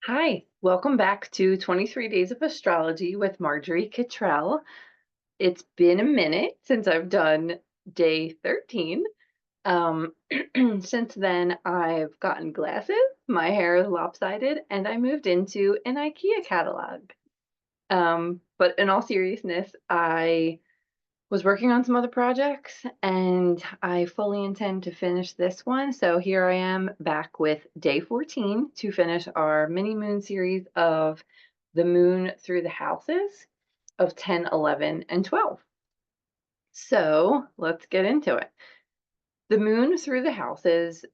Hi, welcome back to 23 Days of Astrology with Marjorie Cottrell. It's been a minute since I've done day 13. Um, since then, I've gotten glasses, my hair is lopsided, and I moved into an IKEA catalog. But in all seriousness, I was working on some other projects and I fully intend to finish this one. So here I am back with day 14 to finish our mini moon series of the moon through the houses of 10, 11, and 12. So let's get into it. The moon through the houses,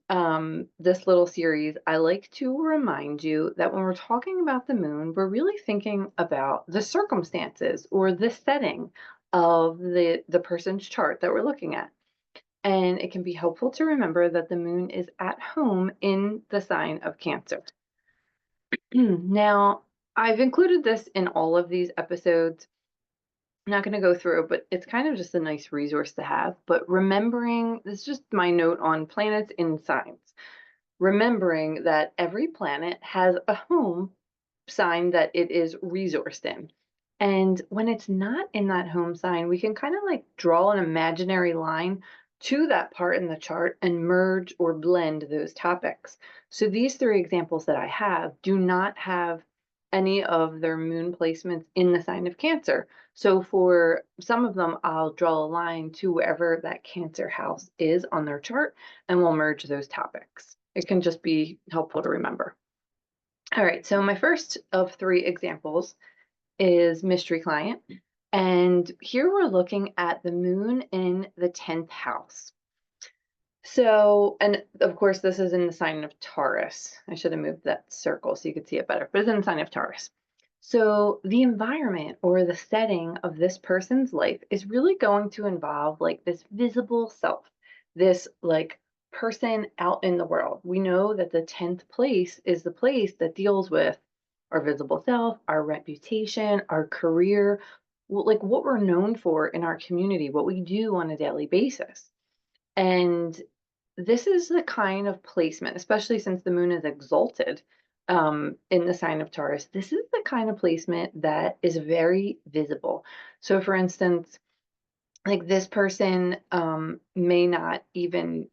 this little series, I like to remind you that when we're talking about the moon, we're really thinking about the circumstances or the setting of the person's chart that we're looking at. And it can be helpful to remember that the moon is at home in the sign of Cancer. Now, I've included this in all of these episodes. I'm not going to go through, but it's kind of just a nice resource to have. But remembering, this is just my note on planets in signs. Remembering that every planet has a home sign that it is resourced in. And when it's not in that home sign, we can kind of like draw an imaginary line to that part in the chart and merge or blend those topics. So these three examples that I have do not have any of their moon placements in the sign of Cancer. So for some of them, I'll draw a line to wherever that Cancer house is on their chart, and we'll merge those topics. It can just be helpful to remember. All right, so my first of three examples is Mystery Client. And here we're looking at the moon in the 10th house. So, and of course, this is in the sign of Taurus. I should have moved that circle so you could see it better, but it's in the sign of Taurus. So, the environment or the setting of this person's life is really going to involve like this visible self, this like person out in the world. We know that the 10th place is the place that deals with our visible self, our reputation, our career, like what we're known for in our community, what we do on a daily basis. And this is the kind of placement, especially since the moon is exalted in the sign of Taurus. This is the kind of placement that is very visible. So, for instance, like this person may not even,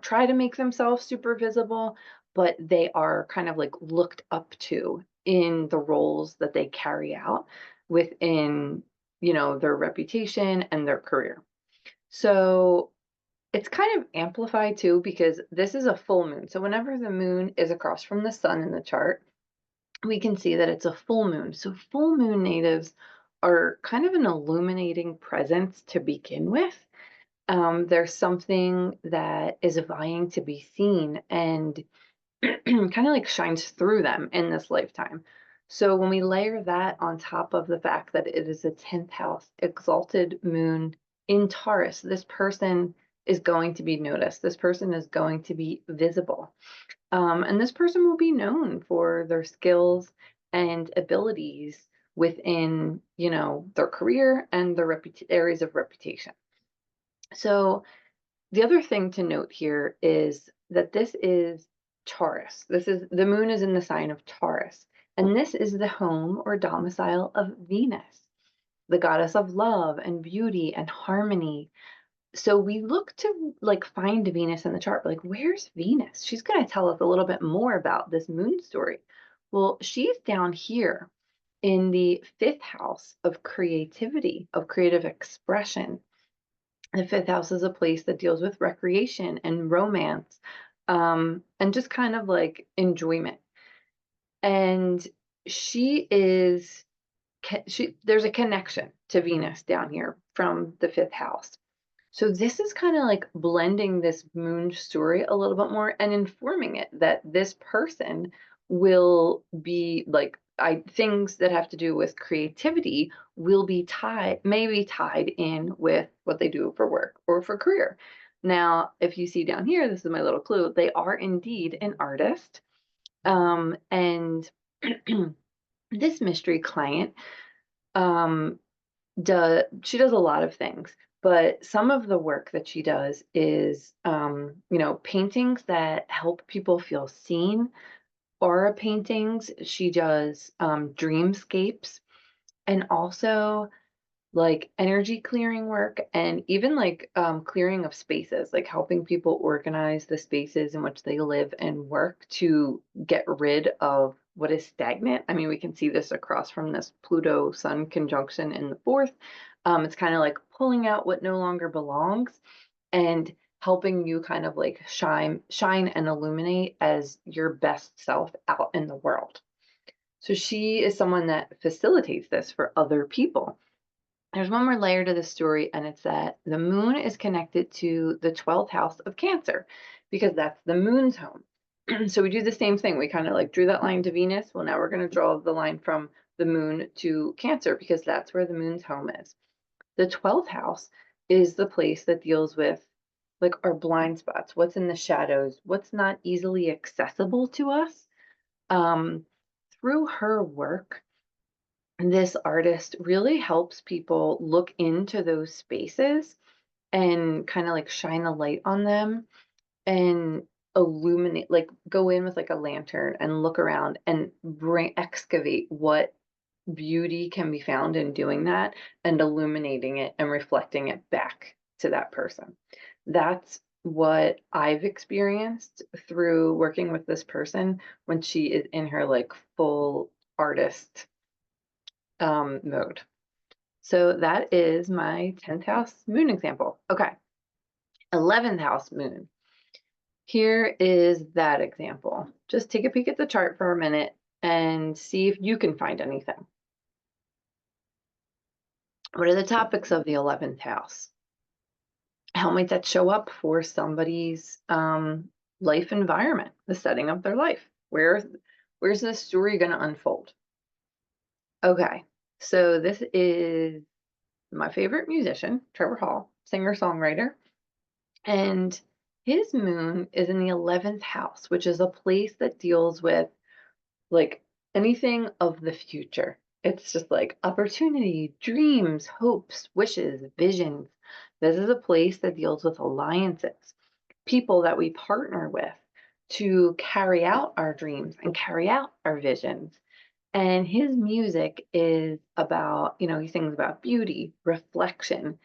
try to make themselves super visible, but they are kind of like looked up to in the roles that they carry out within, their reputation and their career. So, it's kind of amplified too because this is a full moon. So whenever the moon is across from the sun in the chart, we can see that it's a full moon. So full moon natives are kind of an illuminating presence to begin with. There's something that is vying to be seen and kind of like shines through them in this lifetime. So when we layer that on top of the fact that it is a 10th house exalted moon in Taurus, this person is going to be noticed. This person is going to be visible. And this person will be known for their skills and abilities within, their career and their areas of reputation. So the other thing to note here is that this is Taurus. This is the moon is in the sign of Taurus, and this is the home or domicile of Venus, the goddess of love and beauty and harmony. So we look to like find Venus in the chart, like where's Venus? She's going to tell us a little bit more about this moon story. Well, she's down here in the fifth house of creativity, of creative expression. The fifth house is a place that deals with recreation and romance, and just kind of like enjoyment. And she is, there's a connection to Venus down here from the fifth house. So this is kind of like blending this moon story a little bit more and informing it that this person will be like things that have to do with creativity will be tied, maybe tied in with what they do for work or for career. Now, if you see down here, this is my little clue, they are indeed an artist. And this mystery client um, she does a lot of things, but some of the work that she does is, paintings that help people feel seen, aura paintings. She does dreamscapes, and also like energy clearing work, and even like clearing of spaces, like helping people organize the spaces in which they live and work to get rid of what is stagnant. I mean, we can see this across from this Pluto Sun conjunction in the fourth. It's kind of like pulling out what no longer belongs and helping you kind of like shine and illuminate as your best self out in the world. So she is someone that facilitates this for other people. There's one more layer to the story, and it's that the moon is connected to the 12th house of Cancer because that's the moon's home. So we do the same thing. We kind of like drew that line to Venus. Well, now we're going to draw the line from the moon to Cancer because that's where the moon's home is. The 12th house is the place that deals with like our blind spots, what's in the shadows, what's not easily accessible to us. Um, Through her work, this artist really helps people look into those spaces and kind of like shine a light on them and illuminate, like go in with like a lantern and look around and excavate what beauty can be found in doing that and illuminating it and reflecting it back to that person. That's what I've experienced through working with this person when she is in her like full artist mode. So that is my 10th house moon example. Okay, 11th house moon. Here is that example. Just take a peek at the chart for a minute and see if you can find anything. What are the topics of the 11th house? How might that show up for somebody's life environment, the setting of their life? Where's this story going to unfold? Okay, so this is my favorite musician, Trevor Hall, singer-songwriter, and his moon is in the 11th house, which is a place that deals with like anything of the future. It's just like opportunity, dreams, hopes, wishes, visions. This is a place that deals with alliances, people that we partner with to carry out our dreams and carry out our visions. And his music is about, he sings about beauty, reflection,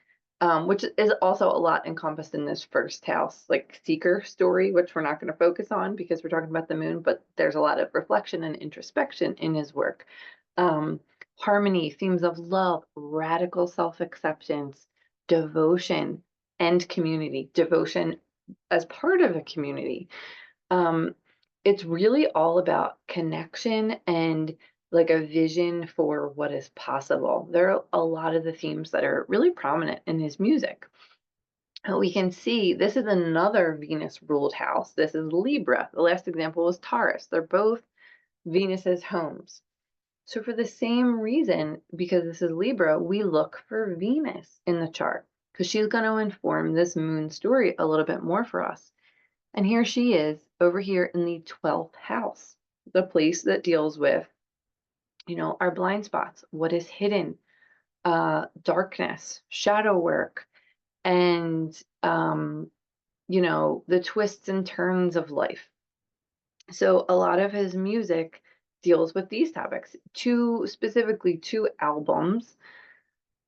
which is also a lot encompassed in this first house, like seeker story, which we're not going to focus on because we're talking about the moon, but there's a lot of reflection and introspection in his work. Harmony, themes of love, radical self-acceptance, devotion, and community. Devotion as part of a community. Um, it's really all about connection and like a vision for what is possible. There are a lot of the themes that are really prominent in his music. We can see this is another Venus ruled house. This is Libra. The last example was Taurus. They're both Venus's homes. So for the same reason, because this is Libra, we look for Venus in the chart because she's going to inform this moon story a little bit more for us. And here she is over here in the 12th house, the place that deals with, our blind spots, what is hidden, darkness, shadow work, and, the twists and turns of life. So a lot of his music deals with these topics. Specifically two albums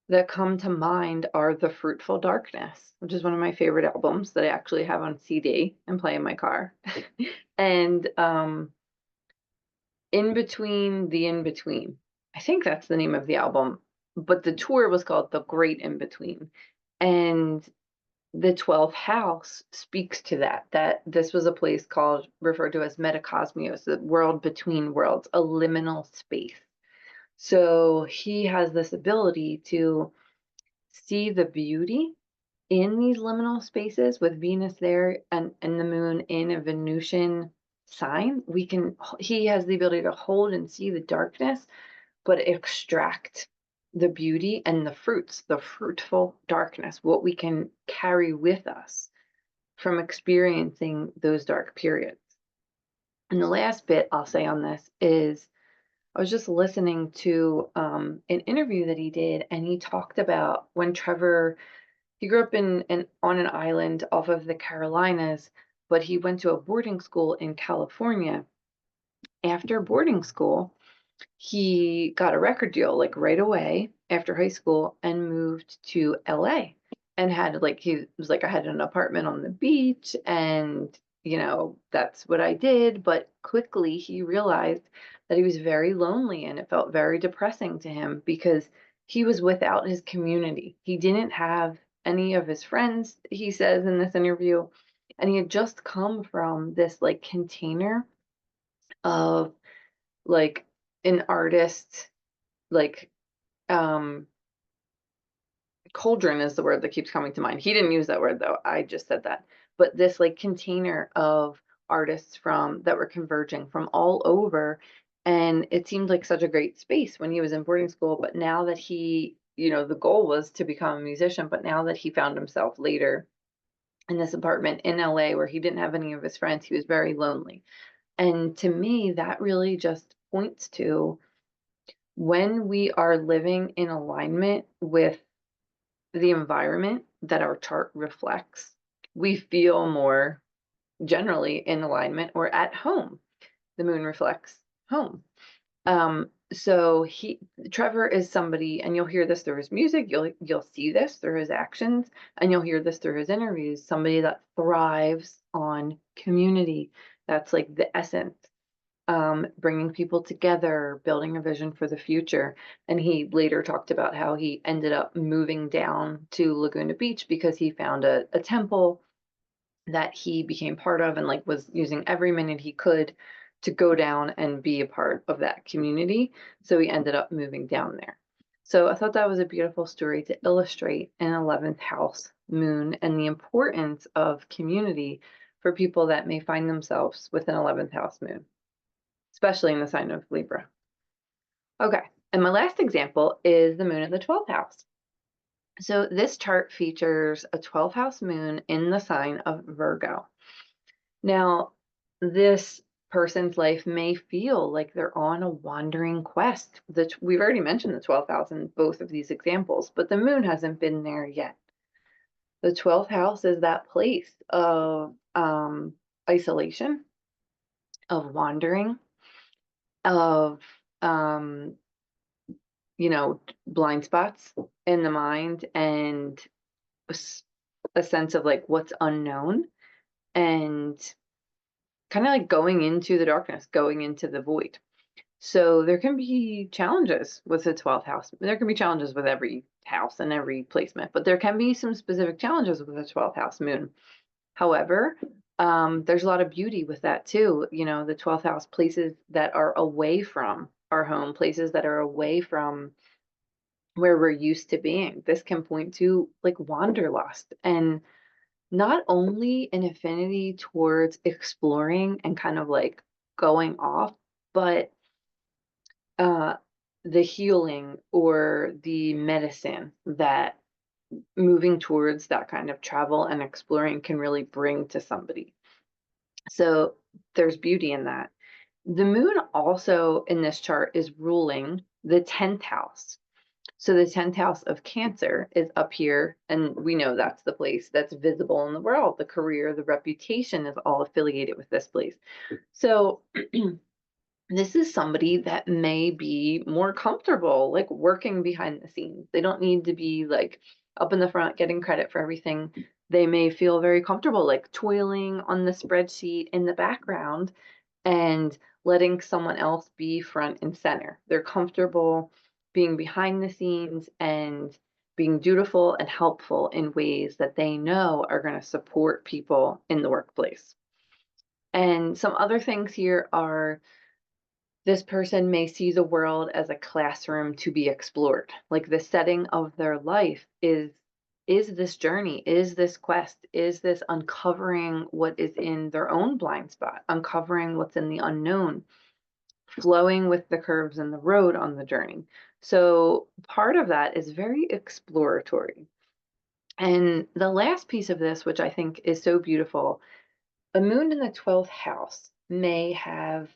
that come to mind are The Fruitful Darkness, which is one of my favorite albums that I actually have on CD and play in my car. And In Between the In Between. I think that's the name of the album, but the tour was called The Great In Between. And the 12th house speaks to that this was a place called, referred to as metacosmos, the world between worlds, a liminal space. So he has this ability to see the beauty in these liminal spaces with Venus there and the moon in a Venusian sign. He has the ability to hold and see the darkness, but extract the beauty and the fruits, the fruitful darkness, what we can carry with us from experiencing those dark periods. And the last bit I'll say on this is I was just listening to an interview that he did, and he talked about when he grew up on an island off of the Carolinas, but he went to a boarding school in California. After boarding school, he got a record deal like right away after high school and moved to LA and had like he was like I had an apartment on the beach and that's what I did, but quickly he realized that he was very lonely and it felt very depressing to him because he was without his community. He didn't have any of his friends, he says in this interview, and he had just come from this like container of like an artist like um cauldron is the word that keeps coming to mind. He didn't use that word though. I just said that. But this like container of artists from that were converging from all over, and it seemed like such a great space when he was in boarding school, but now that the goal was to become a musician, but now that he found himself later in this apartment in LA where he didn't have any of his friends, he was very lonely. And to me, that really just points to when we are living in alignment with the environment that our chart reflects, we feel more generally in alignment or at home. The moon reflects home. So Trevor is somebody, and you'll hear this through his music, you'll see this through his actions, and you'll hear this through his interviews, somebody that thrives on community. That's like the essence, bringing people together, building a vision for the future. And he later talked about how he ended up moving down to Laguna Beach because he found a temple that he became part of and like was using every minute he could to go down and be a part of that community. So he ended up moving down there. So I thought that was a beautiful story to illustrate an 11th house moon and the importance of community for people that may find themselves with an 11th house moon, especially in the sign of Libra. Okay, and my last example is the moon in the 12th house. So this chart features a 12th house moon in the sign of Virgo. Now, this person's life may feel like they're on a wandering quest. We've already mentioned the 12th house in both of these examples, but the moon hasn't been there yet. The 12th house is that place of isolation, of wandering, of blind spots in the mind and a sense of like what's unknown and kind of like going into the darkness, going into the void. So there can be challenges with the 12th house. There can be challenges with every house and every placement, but there can be some specific challenges with the 12th house moon. However, there's a lot of beauty with that too. The 12th house, places that are away from our home, places that are away from where we're used to being. This can point to like wanderlust and not only an affinity towards exploring and kind of like going off, but uh, the healing or the medicine that moving towards that kind of travel and exploring can really bring to somebody. So there's beauty in that. The moon also in this chart is ruling the 10th house. So the 10th house of Cancer is up here, and we know that's the place that's visible in the world. The career, the reputation is all affiliated with this place. So this is somebody that may be more comfortable, like working behind the scenes. They don't need to be like up in the front getting credit for everything. They may feel very comfortable, like toiling on the spreadsheet in the background and letting someone else be front and center. They're comfortable being behind the scenes and being dutiful and helpful in ways that they know are going to support people in the workplace. And some other things here are this person may see the world as a classroom to be explored. Like the setting of their life is this journey, is this quest, is this uncovering what is in their own blind spot, uncovering what's in the unknown, flowing with the curves in the road on the journey. So part of that is very exploratory. And the last piece of this, which I think is so beautiful, a moon in the 12th house may have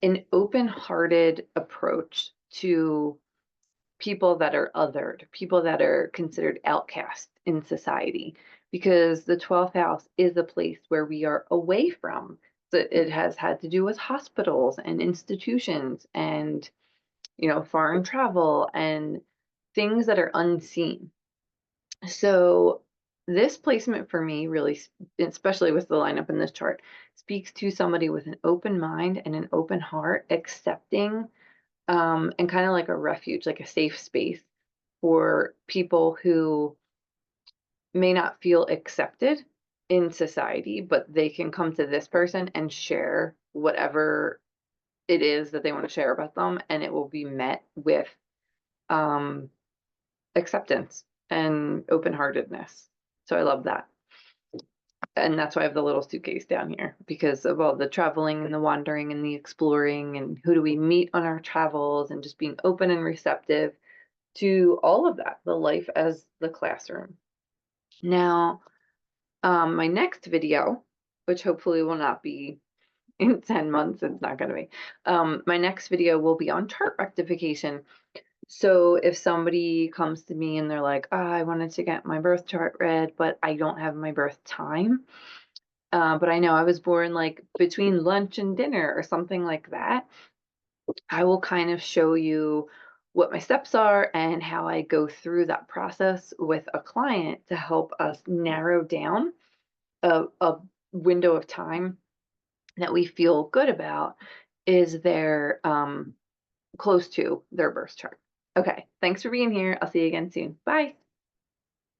an open-hearted approach to people that are othered, people that are considered outcast in society, because the 12th house is a place where we are away from It has had to do with hospitals and institutions and, foreign travel and things that are unseen. So this placement for me really, especially with the lineup in this chart, speaks to somebody with an open mind and an open heart, accepting, and kind of like a refuge, like a safe space for people who may not feel accepted in society, but they can come to this person and share whatever it is that they want to share about them, and it will be met with um, acceptance and open-heartedness. So I love that. And that's why I have the little suitcase down here, because of all the traveling and the wandering and the exploring and who do we meet on our travels and just being open and receptive to all of that, the life as the classroom. Now, my next video, which hopefully will not be in 10 months, it's not going to be. My next video will be on chart rectification. So if somebody comes to me and they're like, I wanted to get my birth chart read, but I don't have my birth time. But I know I was born like between lunch and dinner or something like that. I will kind of show you what my steps are and how I go through that process with a client to help us narrow down a window of time that we feel good about is their close to their birth chart. Okay, thanks for being here. I'll see you again soon. Bye.